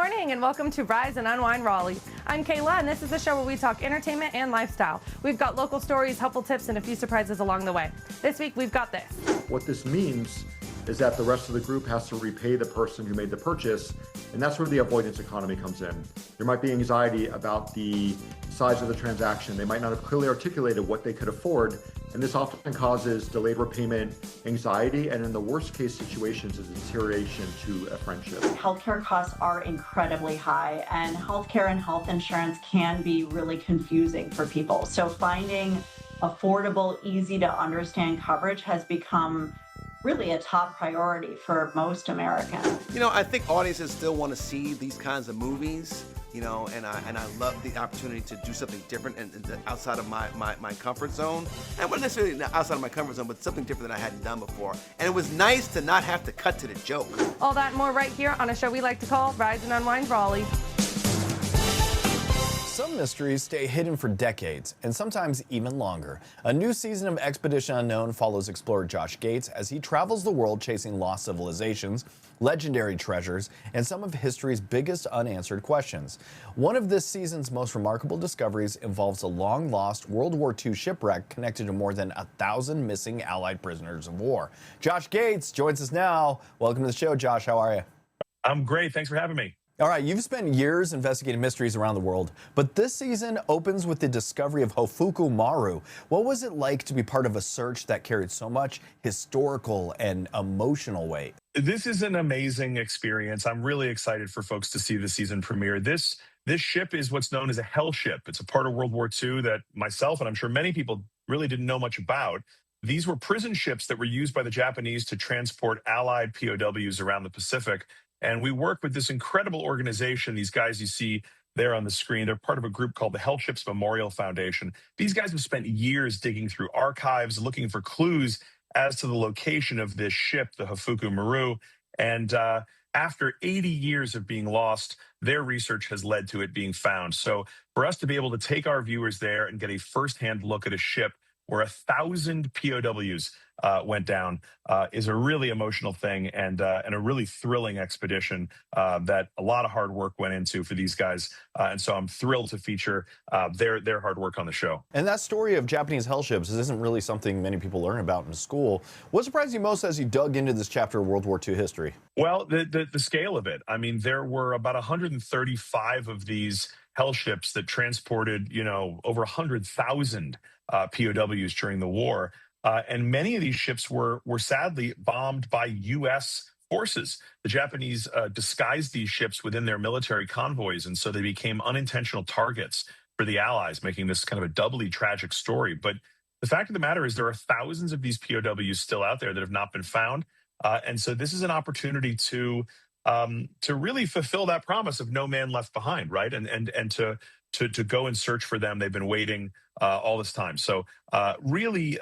morning and welcome to Rise and Unwind Raleigh. I'm Kayla and this is the show where we talk entertainment and lifestyle. We've got local stories, helpful tips, and a few surprises along the way. This week we've got this. What this means is that the rest of the group has to repay the person who made the purchase, and that's where the avoidance economy comes in. There might be anxiety about the size of the transaction. They might not have clearly articulated what they could afford, and this often causes delayed repayment, anxiety, and in the worst case situations, a deterioration to a friendship. Healthcare costs are incredibly high, and healthcare and health insurance can be really confusing for people. So finding affordable, easy to understand coverage has become really a top priority for most Americans. You know, I think audiences still want to see these kinds of movies, you know, and I love the opportunity to do something different and outside of my comfort zone. And not necessarily outside of my comfort zone, but something different than I hadn't done before. And it was nice to not have to cut to the joke. All that and more right here on a show we like to call Rise and Unwind Raleigh. Some mysteries stay hidden for decades, and sometimes even longer. A new season of Expedition Unknown follows explorer Josh Gates as he travels the world chasing lost civilizations, legendary treasures, and some of history's biggest unanswered questions. One of this season's most remarkable discoveries involves a long-lost World War II shipwreck connected to more than 1,000 missing Allied prisoners of war. Josh Gates joins us now. Welcome to the show, Josh. How are you? I'm great. Thanks for having me. All right, you've spent years investigating mysteries around the world, but this season opens with the discovery of Hofuku Maru. What was it like to be part of a search that carried so much historical and emotional weight? This is an amazing experience. I'm really excited for folks to see the season premiere. This ship is what's known as a hell ship. It's a part of World War II that myself and I'm sure many people really didn't know much about. These were prison ships that were used by the Japanese to transport Allied POWs around the Pacific. And we work with this incredible organization. These guys you see there on the screen, they're part of a group called the Hell Ships Memorial Foundation. These guys have spent years digging through archives, looking for clues as to the location of this ship, the Hofuku Maru. And after 80 years of being lost, their research has led to it being found. So for us to be able to take our viewers there and get a firsthand look at a ship where 1,000 POWs went down is a really emotional thing and a really thrilling expedition that a lot of hard work went into for these guys. And so I'm thrilled to feature their hard work on the show. And that story of Japanese hell ships isn't really something many people learn about in school. What surprised you most as you dug into this chapter of World War II history? Well, the scale of it. I mean, there were about 135 of these hell ships that transported, you know, over 100,000 POWs during the war. And many of these ships were sadly bombed by U.S. forces. The Japanese disguised these ships within their military convoys, and so they became unintentional targets for the Allies, making this kind of a doubly tragic story. But the fact of the matter is there are thousands of these POWs still out there that have not been found. And so this is an opportunity to really fulfill that promise of no man left behind, right? And to go and search for them. They've been waiting all this time. So really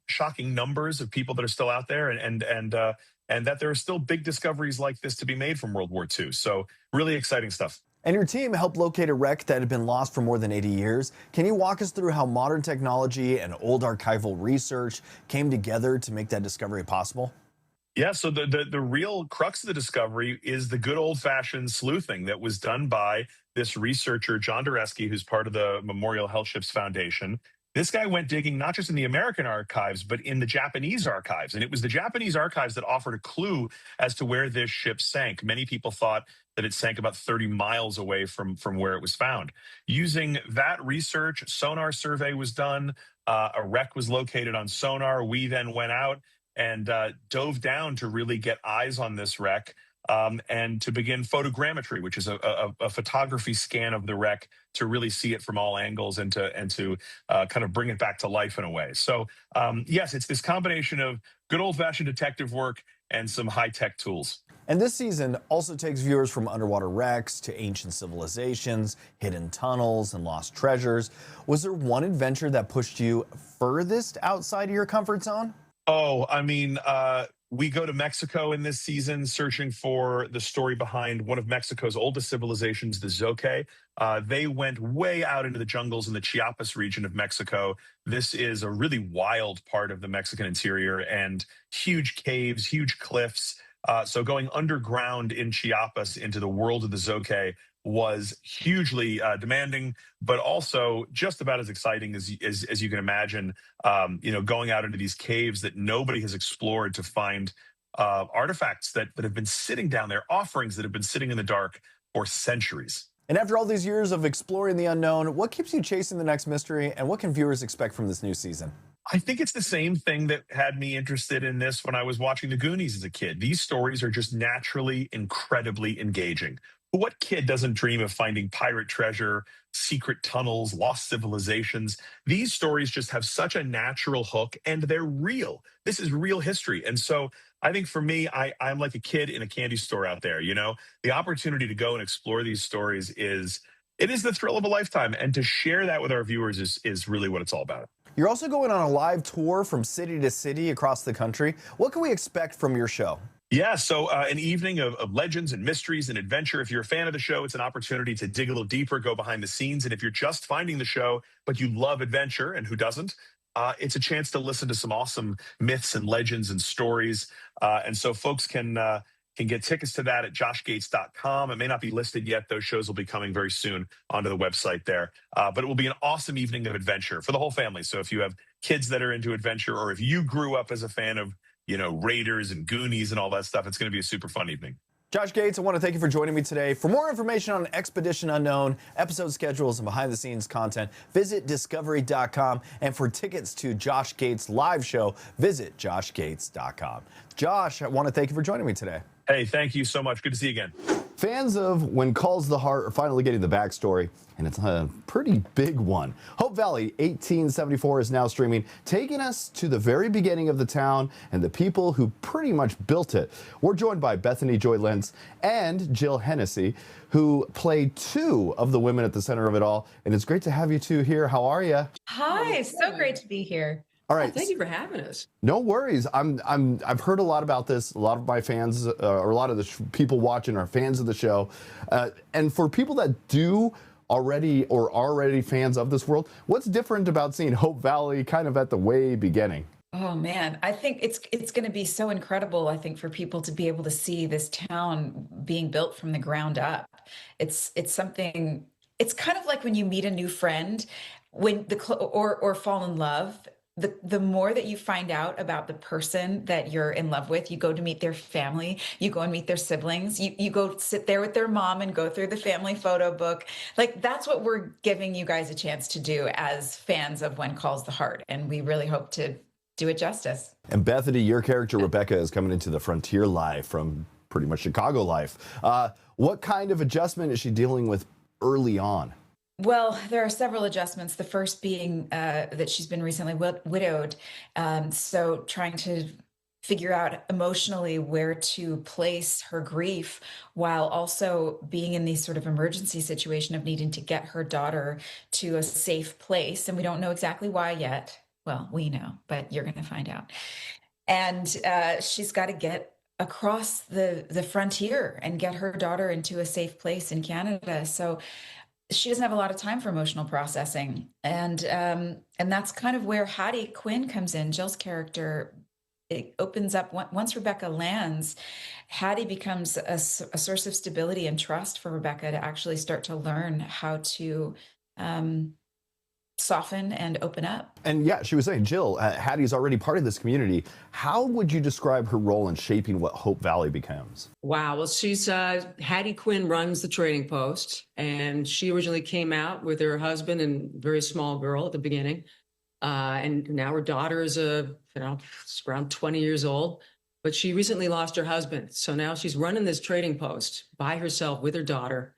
shocking numbers of people that are still out there and that there are still big discoveries like this to be made from World War II. So really exciting stuff. And your team helped locate a wreck that had been lost for more than 80 years. Can you walk us through how modern technology and old archival research came together to make that discovery possible? Yeah, so the real crux of the discovery is the good old-fashioned sleuthing that was done by this researcher, John Dureski, who's part of the Memorial Hell Ships Foundation. This guy went digging not just in the American archives, but in the Japanese archives. And it was the Japanese archives that offered a clue as to where this ship sank. Many people thought that it sank about 30 miles away from where it was found. Using that research, sonar survey was done. A wreck was located on sonar. We then went out and dove down to really get eyes on this wreck and to begin photogrammetry, which is a photography scan of the wreck to really see it from all angles and to kind of bring it back to life in a way. So yes, it's this combination of good old-fashioned detective work and some high-tech tools. And this season also takes viewers from underwater wrecks to ancient civilizations, hidden tunnels, and lost treasures. Was there one adventure that pushed you furthest outside of your comfort zone? Oh, I mean, we go to Mexico in this season searching for the story behind one of Mexico's oldest civilizations, the Zoque. They went way out into the jungles in the Chiapas region of Mexico. This is a really wild part of the Mexican interior and huge caves, huge cliffs, So going underground in Chiapas into the world of the Zoque was hugely demanding, but also just about as exciting as you can imagine. Going out into these caves that nobody has explored to find artifacts that have been sitting down there, offerings that have been sitting in the dark for centuries. And after all these years of exploring the unknown, what keeps you chasing the next mystery, and what can viewers expect from this new season? I think it's the same thing that had me interested in this when I was watching The Goonies as a kid. These stories are just naturally incredibly engaging. What kid doesn't dream of finding pirate treasure, secret tunnels, lost civilizations? These stories just have such a natural hook, and they're real. This is real history. And so I think for me, I'm like a kid in a candy store out there. The opportunity to go and explore these stories is the thrill of a lifetime. And to share that with our viewers is really what it's all about. You're also going on a live tour from city to city across the country. What can we expect from your show? Yeah, so an evening of legends and mysteries and adventure. If you're a fan of the show, it's an opportunity to dig a little deeper, go behind the scenes. And if you're just finding the show, but you love adventure, and who doesn't, it's a chance to listen to some awesome myths and legends and stories. And so folks can get tickets to that at joshgates.com. It may not be listed yet. Those shows will be coming very soon onto the website there. But it will be an awesome evening of adventure for the whole family. So if you have kids that are into adventure, or if you grew up as a fan of Raiders and Goonies and all that stuff, it's going to be a super fun evening. Josh Gates, I want to thank you for joining me today. For more information on Expedition Unknown, episode schedules, and behind-the-scenes content, visit discovery.com. And for tickets to Josh Gates' live show, visit joshgates.com. Josh, I want to thank you for joining me today. Hey, thank you so much. Good to see you again. Fans of When Calls the Heart are finally getting the backstory, and it's a pretty big one. Hope Valley 1874 is now streaming, taking us to the very beginning of the town and the people who pretty much built it. We're joined by Bethany Joy Lenz and Jill Hennessy, who play two of the women at the center of it all. And it's great to have you two here. How are you? Hi, so great to be here. All right. Thank you for having us. No worries. I've heard a lot about this. A lot of my fans, or a lot of the people watching, are fans of the show. And for people that do already or are already fans of this world, what's different about seeing Hope Valley kind of at the way beginning? Oh man, I think it's going to be so incredible. I think for people to be able to see this town being built from the ground up. It's something. It's kind of like when you meet a new friend, or fall in love. The more that you find out about the person that you're in love with, you go to meet their family, you go and meet their siblings, you go sit there with their mom and go through the family photo book. Like, that's what we're giving you guys a chance to do as fans of When Calls the Heart. And we really hope to do it justice. And Bethany, your character, Rebecca, is coming into the frontier life from pretty much Chicago life. What kind of adjustment is she dealing with early on? Well, there are several adjustments. The first being that she's been recently widowed. So trying to figure out emotionally where to place her grief while also being in this sort of emergency situation of needing to get her daughter to a safe place. And we don't know exactly why yet. Well, we know, but you're going to find out. And she's got to get across the frontier and get her daughter into a safe place in Canada. So she doesn't have a lot of time for emotional processing. And that's kind of where Hattie Quinn comes in, Jill's character. It opens up, once Rebecca lands, Hattie becomes a source of stability and trust for Rebecca to actually start to learn how to soften and open up. And yeah, she was saying, Jill, Hattie's already part of this community. How would you describe her role in shaping what Hope Valley becomes? Wow. Well, she's Hattie Quinn runs the trading post, and she originally came out with her husband and very small girl at the beginning. And now her daughter is around 20 years old, but she recently lost her husband. So now she's running this trading post by herself with her daughter.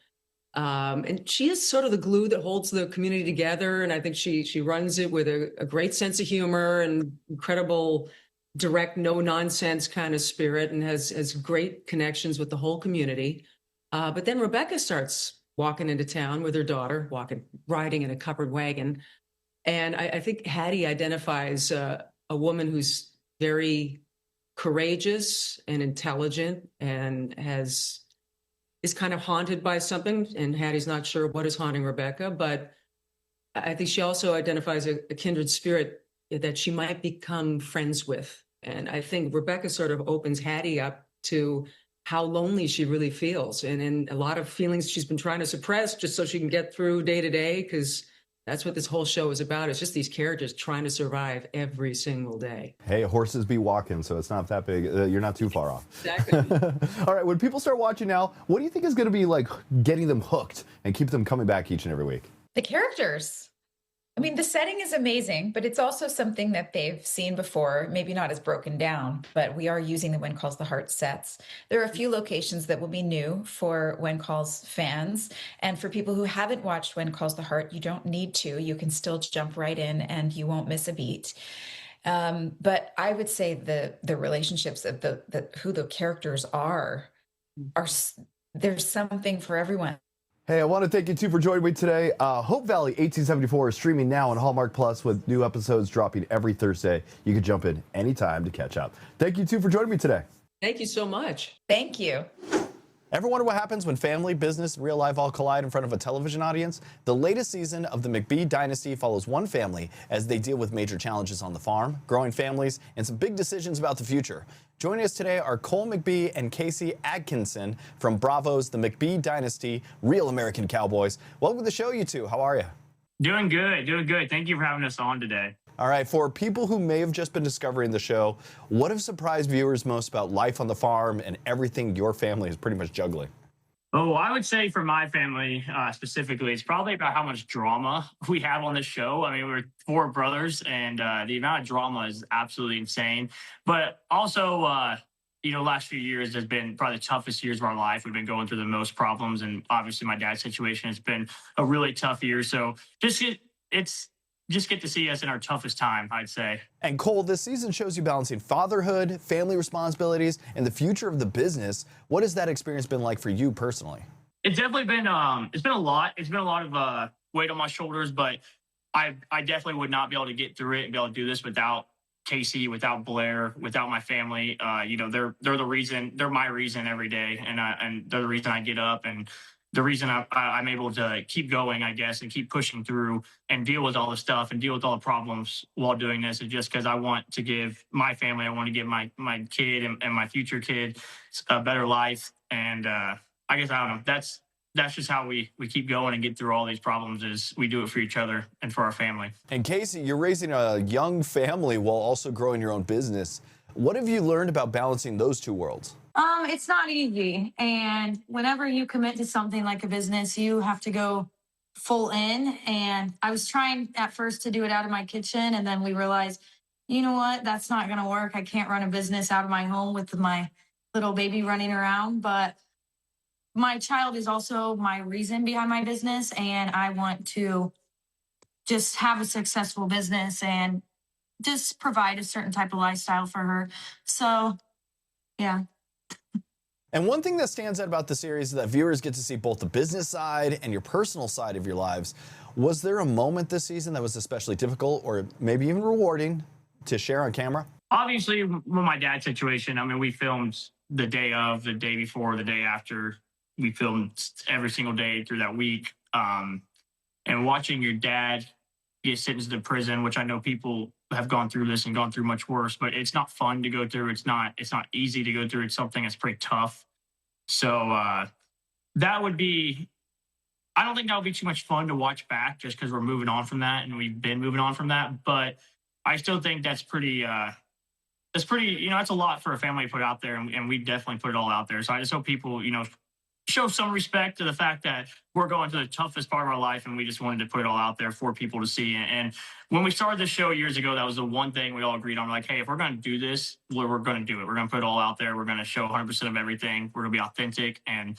And she is sort of the glue that holds the community together. And I think she runs it with a great sense of humor and incredible, direct, no nonsense kind of spirit, and has great connections with the whole community. But then Rebecca starts walking into town with her daughter, riding in a covered wagon. And I think Hattie identifies a woman who's very courageous and intelligent and is kind of haunted by something, and Hattie's not sure what is haunting Rebecca, but I think she also identifies a kindred spirit that she might become friends with. And I think Rebecca sort of opens Hattie up to how lonely she really feels, and a lot of feelings she's been trying to suppress just so she can get through day to day, because that's what this whole show is about. It's just these characters trying to survive every single day. Hey, horses be walking, so it's not that big. You're not too far off. Exactly. All right, when people start watching now, what do you think is going to be like getting them hooked and keep them coming back each and every week? The characters. I mean, the setting is amazing, but it's also something that they've seen before, maybe not as broken down, but we are using the When Calls the Heart sets. There are a few locations that will be new for When Calls fans. And for people who haven't watched When Calls the Heart, you don't need to. You can still jump right in and you won't miss a beat. But I would say the relationships of who the characters are there's something for everyone. Hey, I want to thank you too for joining me today. Hope Valley 1874 is streaming now on Hallmark Plus with new episodes dropping every Thursday. You can jump in anytime to catch up. Thank you too for joining me today. Thank you so much. Thank you. Ever wonder what happens when family, business, real life all collide in front of a television audience? The latest season of the McBee dynasty follows one family as they deal with major challenges on the farm, growing families, and some big decisions about the future. Joining us today are Cole McBee and Kacie Adkison from Bravo's The McBee Dynasty, Real American Cowboys. Welcome to the show, you two. How are you? Doing good, doing good. Thank you for having us on today. All right, for people who may have just been discovering the show, what have surprised viewers most about life on the farm and everything your family is pretty much juggling? Oh, I would say for my family specifically, it's probably about how much drama we have on this show. I mean, we're 4 brothers, and the amount of drama is absolutely insane. But also, last few years has been probably the toughest years of our life. We've been going through the most problems, and obviously my dad's situation has been a really tough year. So just get to see us in our toughest time, I'd say. And Cole, this season shows you balancing fatherhood, family responsibilities, and the future of the business. What has that experience been like for you personally? It's definitely been it's been a lot. It's been a lot of weight on my shoulders, but I definitely would not be able to get through it and be able to do this without Kacie, without Blair, without my family. They're the reason. They're my reason every day, and they're the reason I get up, and the reason I'm able to keep going, I guess, and keep pushing through and deal with all the stuff and deal with all the problems while doing this is just because I want to give my family, I want to give my kid and my future kid a better life. And I guess, I don't know, that's just how we keep going and get through all these problems is we do it for each other and for our family. And Kacie, you're raising a young family while also growing your own business. What have you learned about balancing those two worlds? It's not easy. And whenever you commit to something like a business, you have to go full in. And I was trying at first to do it out of my kitchen. And then we realized, you know what, that's not going to work. I can't run a business out of my home with my little baby running around. But my child is also my reason behind my business. And I want to just have a successful business and just provide a certain type of lifestyle for her. So, yeah. And one thing that stands out about the series is that viewers get to see both the business side and your personal side of your lives. Was there a moment this season that was especially difficult or maybe even rewarding to share on camera? Obviously, with my dad's situation, I mean, we filmed the day of, the day before, the day after. We filmed every single day through that week. And watching your dad get sentenced to prison, which I know people have gone through this and gone through much worse, but it's not fun to go through. It's not easy to go through. It's something that's pretty tough. So that would be, I don't think that would be too much fun to watch back just because we're moving on from that and we've been moving on from that. But I still think that's pretty, that's a lot for a family to put out there, and we definitely put it all out there. So I just hope people, show some respect to the fact that we're going through the toughest part of our life, and we just wanted to put it all out there for people to see. And when we started this show years ago, that was the one thing we all agreed on. Like, hey, if we're going to do this, we're going to do it. We're going to put it all out there. We're going to show 100% of everything. We're going to be authentic. And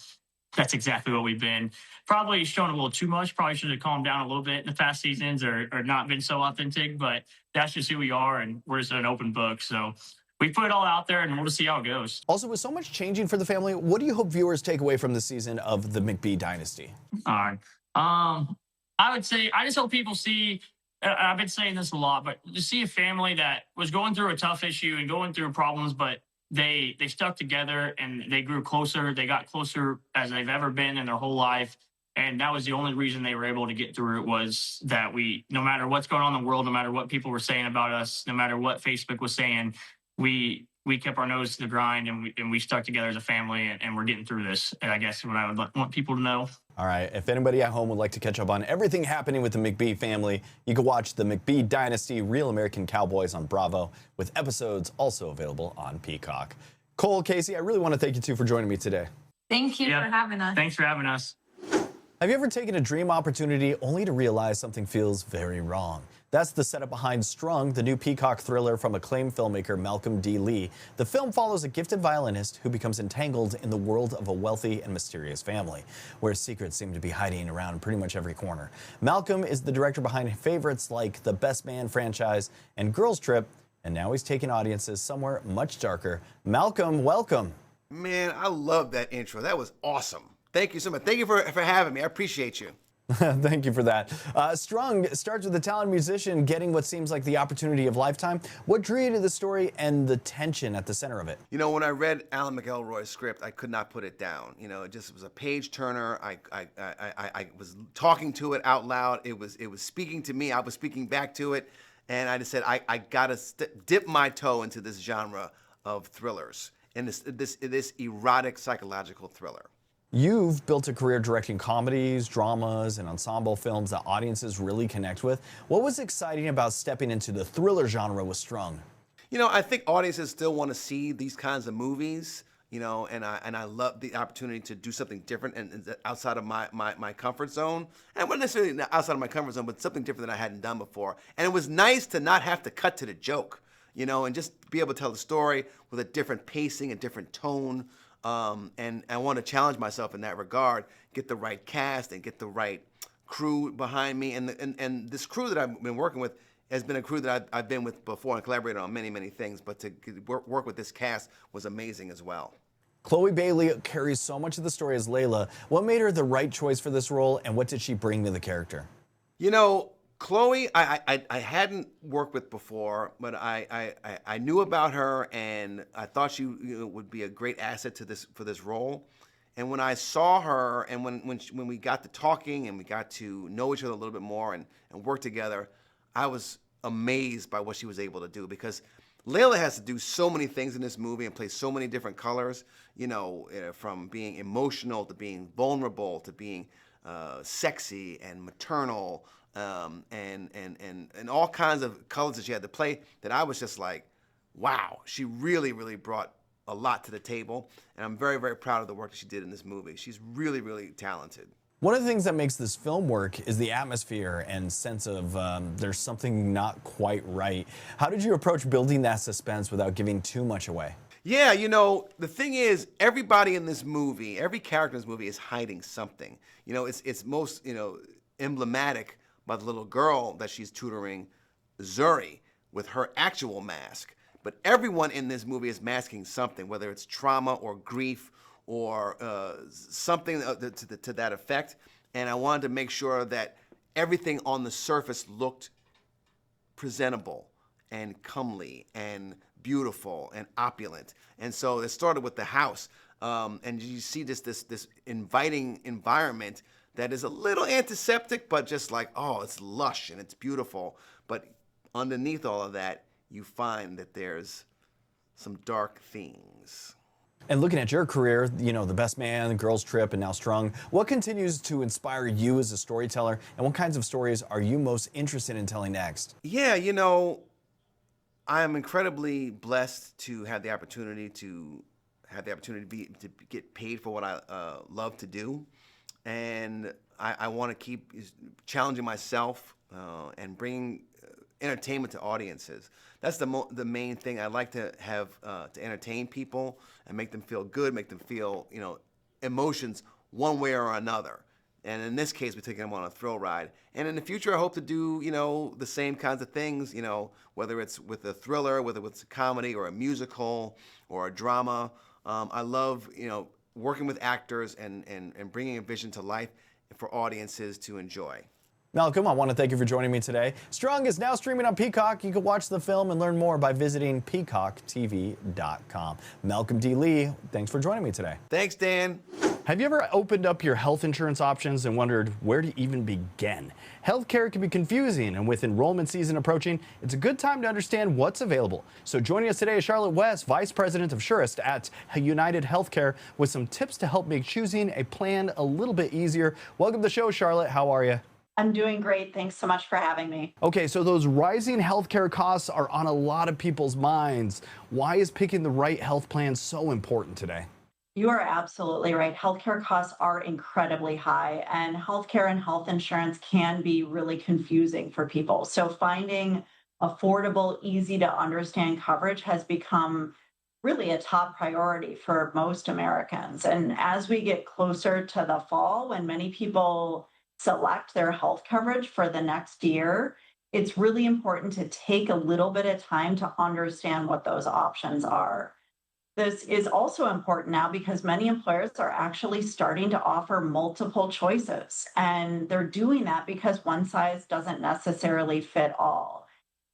that's exactly what we've been. Probably shown a little too much. Probably should have calmed down a little bit in the past seasons or not been so authentic. But that's just who we are, and we're just an open book. So we put it all out there, and we'll just see how it goes. Also, with so much changing for the family, what do you hope viewers take away from the season of the McBee Dynasty? All right. I would say I just hope people see, I've been saying this a lot, but to see a family that was going through a tough issue and going through problems, but they stuck together and they grew closer. They got closer as they've ever been in their whole life. And that was the only reason they were able to get through it, was that no matter what's going on in the world, no matter what people were saying about us, no matter what Facebook was saying, we we kept our nose to the grind, and we stuck together as a family, and we're getting through this. And I guess what I would want people to know. All right, if anybody at home would like to catch up on everything happening with the McBee family, you can watch the McBee Dynasty Real American Cowboys on Bravo, with episodes also available on Peacock. Cole, Casey, I really want to thank you two for joining me today. Thank you for having us. Thanks for having us. Have you ever taken a dream opportunity only to realize something feels very wrong? That's the setup behind Strung, the new Peacock thriller from acclaimed filmmaker Malcolm D. Lee. The film follows a gifted violinist who becomes entangled in the world of a wealthy and mysterious family, where secrets seem to be hiding around pretty much every corner. Malcolm is the director behind favorites like the Best Man franchise and Girls Trip, and now he's taking audiences somewhere much darker. Malcolm, welcome. Man, I love that intro. That was awesome. Thank you so much. Thank you for having me. I appreciate you. Thank you for that. Strung starts with a talented musician getting what seems like the opportunity of lifetime. What drew you to the story and the tension at the center of it? You know, when I read Alan McElroy's script, I could not put it down. You know, it just was a page turner. I was talking to it out loud. It was speaking to me. I was speaking back to it, and I just said I gotta dip my toe into this genre of thrillers and this erotic psychological thriller. You've built a career directing comedies, dramas, and ensemble films that audiences really connect with. What was exciting about stepping into the thriller genre with Strung? You know, I think audiences still want to see these kinds of movies, you know, and I love the opportunity to do something different and outside of my comfort zone. And not necessarily outside of my comfort zone, but something different that I hadn't done before. And it was nice to not have to cut to the joke, you know, and just be able to tell the story with a different pacing, a different tone. And I want to challenge myself in that regard, get the right cast and get the right crew behind me. And this crew that I've been working with has been a crew that I've been with before and collaborated on many, many things. But to work with this cast was amazing as well. Chloe Bailey carries so much of the story as Layla. What made her the right choice for this role, and what did she bring to the character? You know, Chloe, I hadn't worked with before, but I knew about her, and I thought she would be a great asset to for this role. And when I saw her, and when we got to talking and we got to know each other a little bit more and work together, I was amazed by what she was able to do, because Layla has to do so many things in this movie and play so many different colors, you know, from being emotional to being vulnerable to being sexy and maternal. And all kinds of colors that she had to play, that I was just like, wow, she really, really brought a lot to the table. And I'm very, very proud of the work that she did in this movie. She's really, really talented. One of the things that makes this film work is the atmosphere and sense of there's something not quite right. How did you approach building that suspense without giving too much away? Yeah, you know, the thing is, everybody in this movie, every character in this movie is hiding something. You know, it's most, you know, emblematic by the little girl that she's tutoring, Zuri, with her actual mask. But everyone in this movie is masking something, whether it's trauma or grief or something to that effect. And I wanted to make sure that everything on the surface looked presentable and comely and beautiful and opulent. And so it started with the house. And you see this inviting environment that is a little antiseptic, but just like, oh, it's lush and it's beautiful. But underneath all of that, you find that there's some dark things. And looking at your career, you know, The Best Man, Girls Trip, and now Strung, what continues to inspire you as a storyteller, and what kinds of stories are you most interested in telling next? Yeah, you know, I am incredibly blessed to have the opportunity to get paid for what I love to do. And I want to keep challenging myself and bringing entertainment to audiences. That's the main thing. I like to have to entertain people and make them feel good, make them feel, you know, emotions one way or another. And in this case, we're taking them on a thrill ride. And in the future, I hope to do, you know, the same kinds of things, you know, whether it's with a thriller, whether it's a comedy or a musical or a drama. I love, you know, working with actors and bringing a vision to life for audiences to enjoy. Malcolm, I want to thank you for joining me today. Strung is now streaming on Peacock. You can watch the film and learn more by visiting peacocktv.com. Malcolm D. Lee, thanks for joining me today. Thanks, Dan. Have you ever opened up your health insurance options and wondered where to even begin? Healthcare can be confusing, and with enrollment season approaching, it's a good time to understand what's available. So joining us today is Charlotte West, Vice President of Surest at United Healthcare, with some tips to help make choosing a plan a little bit easier. Welcome to the show, Charlotte. How are you? I'm doing great. Thanks so much for having me. Okay, so those rising healthcare costs are on a lot of people's minds. Why is picking the right health plan so important today? You are absolutely right. Healthcare costs are incredibly high, and healthcare and health insurance can be really confusing for people. So finding affordable, easy to understand coverage has become really a top priority for most Americans. And as we get closer to the fall, when many people select their health coverage for the next year, it's really important to take a little bit of time to understand what those options are. This is also important now because many employers are actually starting to offer multiple choices, and they're doing that because one size doesn't necessarily fit all.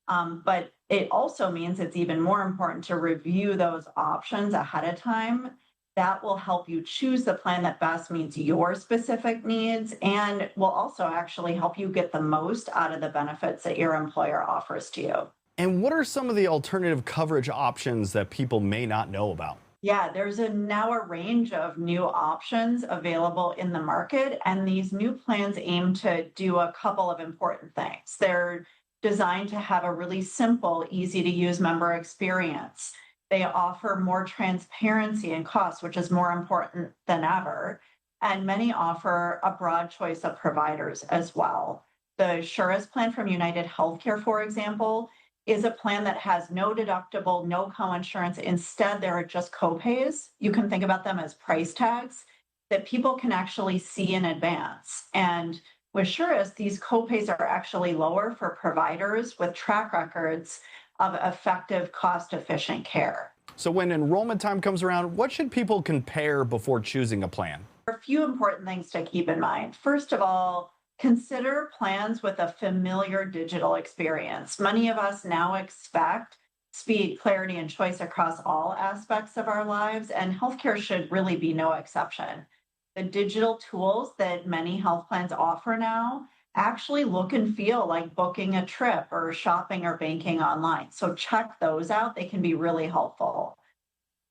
But it also means it's even more important to review those options ahead of time. That will help you choose the plan that best meets your specific needs and will also actually help you get the most out of the benefits that your employer offers to you. And what are some of the alternative coverage options that people may not know about? Yeah, there's now a range of new options available in the market, and these new plans aim to do a couple of important things. They're designed to have a really simple, easy to use member experience. They offer more transparency and cost, which is more important than ever. And many offer a broad choice of providers as well. The Surest plan from United Healthcare, for example, is a plan that has no deductible, no coinsurance. Instead, there are just copays. You can think about them as price tags that people can actually see in advance. And with Surest, these copays are actually lower for providers with track records of effective, cost-efficient care. So when enrollment time comes around, what should people compare before choosing a plan? There are a few important things to keep in mind. First of all, consider plans with a familiar digital experience. Many of us now expect speed, clarity, and choice across all aspects of our lives, and healthcare should really be no exception. The digital tools that many health plans offer now actually look and feel like booking a trip or shopping or banking online. So check those out. They can be really helpful.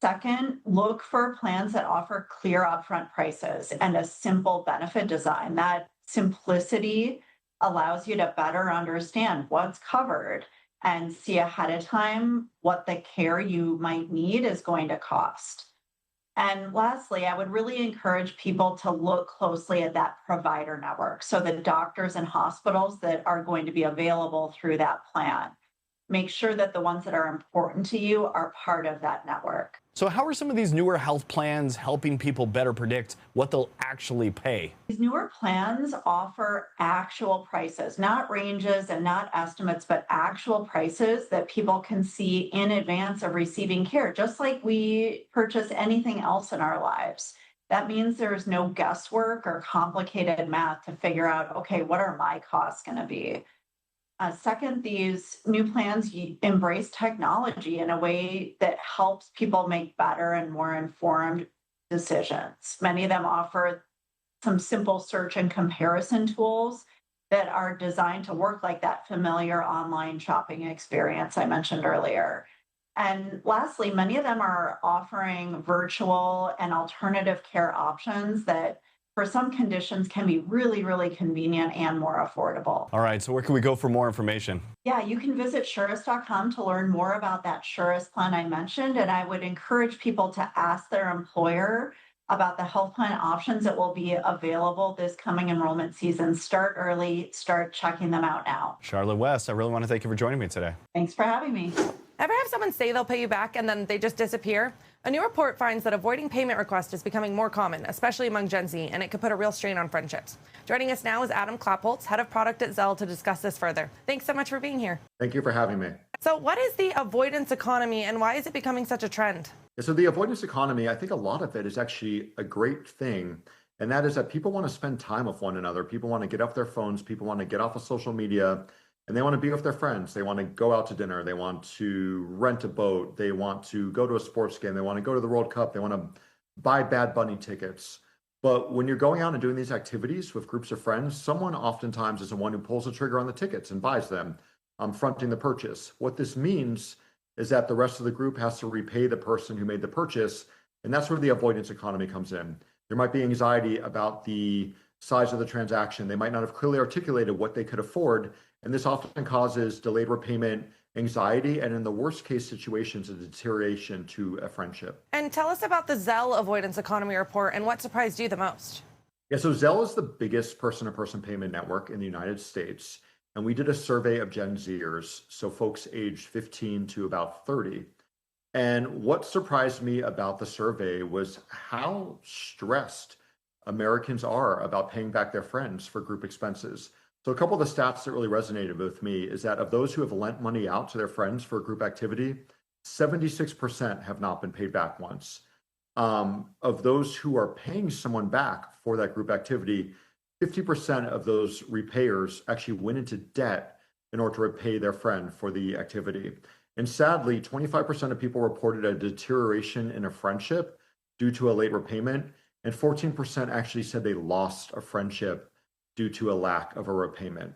Second, look for plans that offer clear upfront prices and a simple benefit design. That simplicity allows you to better understand what's covered and see ahead of time what the care you might need is going to cost. And lastly, I would really encourage people to look closely at that provider network. So the doctors and hospitals that are going to be available through that plan. Make sure that the ones that are important to you are part of that network. So how are some of these newer health plans helping people better predict what they'll actually pay? These newer plans offer actual prices, not ranges and not estimates, but actual prices that people can see in advance of receiving care, just like we purchase anything else in our lives. That means there's no guesswork or complicated math to figure out, okay, what are my costs going to be? Second, these new plans embrace technology in a way that helps people make better and more informed decisions. Many of them offer some simple search and comparison tools that are designed to work like that familiar online shopping experience I mentioned earlier. And lastly, many of them are offering virtual and alternative care options that for some conditions can be really, really convenient and more affordable. All right, so where can we go for more information? Yeah, you can visit surest.com to learn more about that Surest plan I mentioned, and I would encourage people to ask their employer about the health plan options that will be available this coming enrollment season. Start early, start checking them out now. Charlotte West, I really want to thank you for joining me today. Thanks for having me. Ever have someone say they'll pay you back and then they just disappear? A new report finds that avoiding payment requests is becoming more common, especially among Gen Z, and it could put a real strain on friendships. Joining us now is Adam Klappholz, head of product at Zelle, to discuss this further. Thanks so much for being here. Thank you for having me. So what is the avoidance economy and why is it becoming such a trend? So the avoidance economy, I think a lot of it is actually a great thing. And that is that people want to spend time with one another. People want to get off their phones. People want to get off of social media. And they want to be with their friends. They want to go out to dinner. They want to rent a boat. They want to go to a sports game. They want to go to the World Cup. They want to buy Bad Bunny tickets. But when you're going out and doing these activities with groups of friends, someone oftentimes is the one who pulls the trigger on the tickets and buys them, fronting the purchase. What this means is that the rest of the group has to repay the person who made the purchase, and that's where the avoidance economy comes in. There might be anxiety about the size of the transaction. They might not have clearly articulated what they could afford, and this often causes delayed repayment, anxiety, and in the worst case situations, a deterioration to a friendship. And tell us about the Zelle avoidance economy report and what surprised you the most. Yeah, so Zelle is the biggest person-to-person payment network in the United States. And we did a survey of Gen Zers, so folks aged 15 to about 30. And what surprised me about the survey was how stressed Americans are about paying back their friends for group expenses. So a couple of the stats that really resonated with me is that of those who have lent money out to their friends for a group activity, 76% have not been paid back once. Of those who are paying someone back for that group activity, 50% of those repayers actually went into debt in order to repay their friend for the activity. And sadly, 25% of people reported a deterioration in a friendship due to a late repayment, and 14% actually said they lost a friendship due to a lack of a repayment.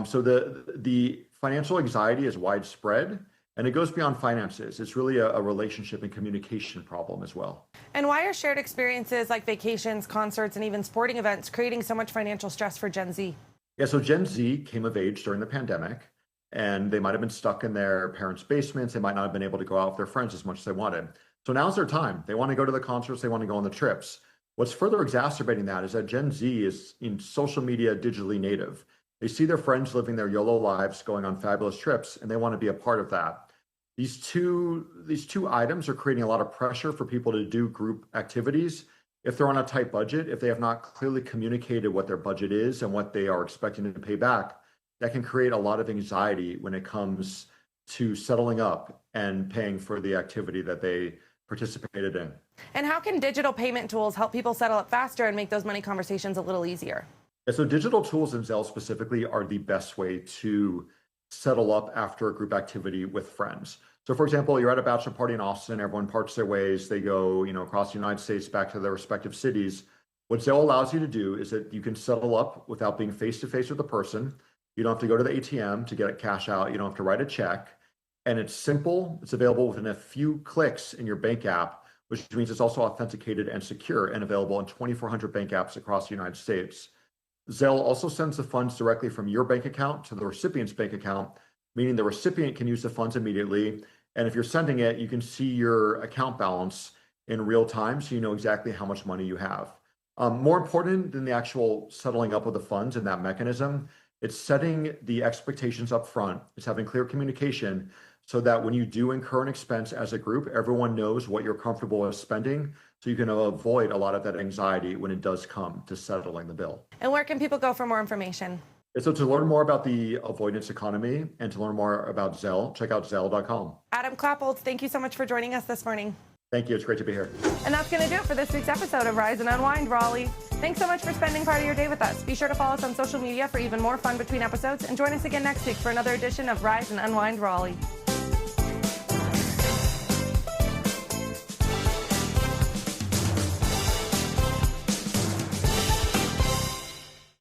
So the financial anxiety is widespread, and it goes beyond finances. It's really a relationship and communication problem as well. And why are shared experiences like vacations, concerts, and even sporting events creating so much financial stress for Gen Z? Yeah, so Gen Z came of age during the pandemic, and they might have been stuck in their parents' basements. They might not have been able to go out with their friends as much as they wanted. So now's their time. They want to go to the concerts. They want to go on the trips. What's further exacerbating that is that Gen Z is in social media digitally native. They see their friends living their YOLO lives, going on fabulous trips, and they want to be a part of that. These two items are creating a lot of pressure for people to do group activities. If they're on a tight budget, if they have not clearly communicated what their budget is and what they are expecting to pay back, that can create a lot of anxiety when it comes to settling up and paying for the activity that they participated in. And how can digital payment tools help people settle up faster and make those money conversations a little easier? Yeah, so digital tools and Zelle specifically are the best way to settle up after a group activity with friends. So for example, you're at a bachelor party in Austin, everyone parts their ways, they go, across the United States back to their respective cities. What Zelle allows you to do is that you can settle up without being face-to-face with the person. You don't have to go to the ATM to get a cash out. You don't have to write a check. And it's simple. It's available within a few clicks in your bank app, which means it's also authenticated and secure and available in 2,400 bank apps across the United States. Zelle also sends the funds directly from your bank account to the recipient's bank account, meaning the recipient can use the funds immediately. And if you're sending it, you can see your account balance in real time, so you know exactly how much money you have. More important than the actual settling up of the funds and that mechanism, it's setting the expectations up front. It's having clear communication so that when you do incur an expense as a group, everyone knows what you're comfortable with spending, so you can avoid a lot of that anxiety when it does come to settling the bill. And where can people go for more information? So to learn more about the avoidance economy and to learn more about Zelle, check out Zelle.com. Adam Klappholz, thank you so much for joining us this morning. Thank you. It's great to be here. And that's going to do it for this week's episode of Rise and Unwind Raleigh. Thanks so much for spending part of your day with us. Be sure to follow us on social media for even more fun between episodes, and join us again next week for another edition of Rise and Unwind Raleigh.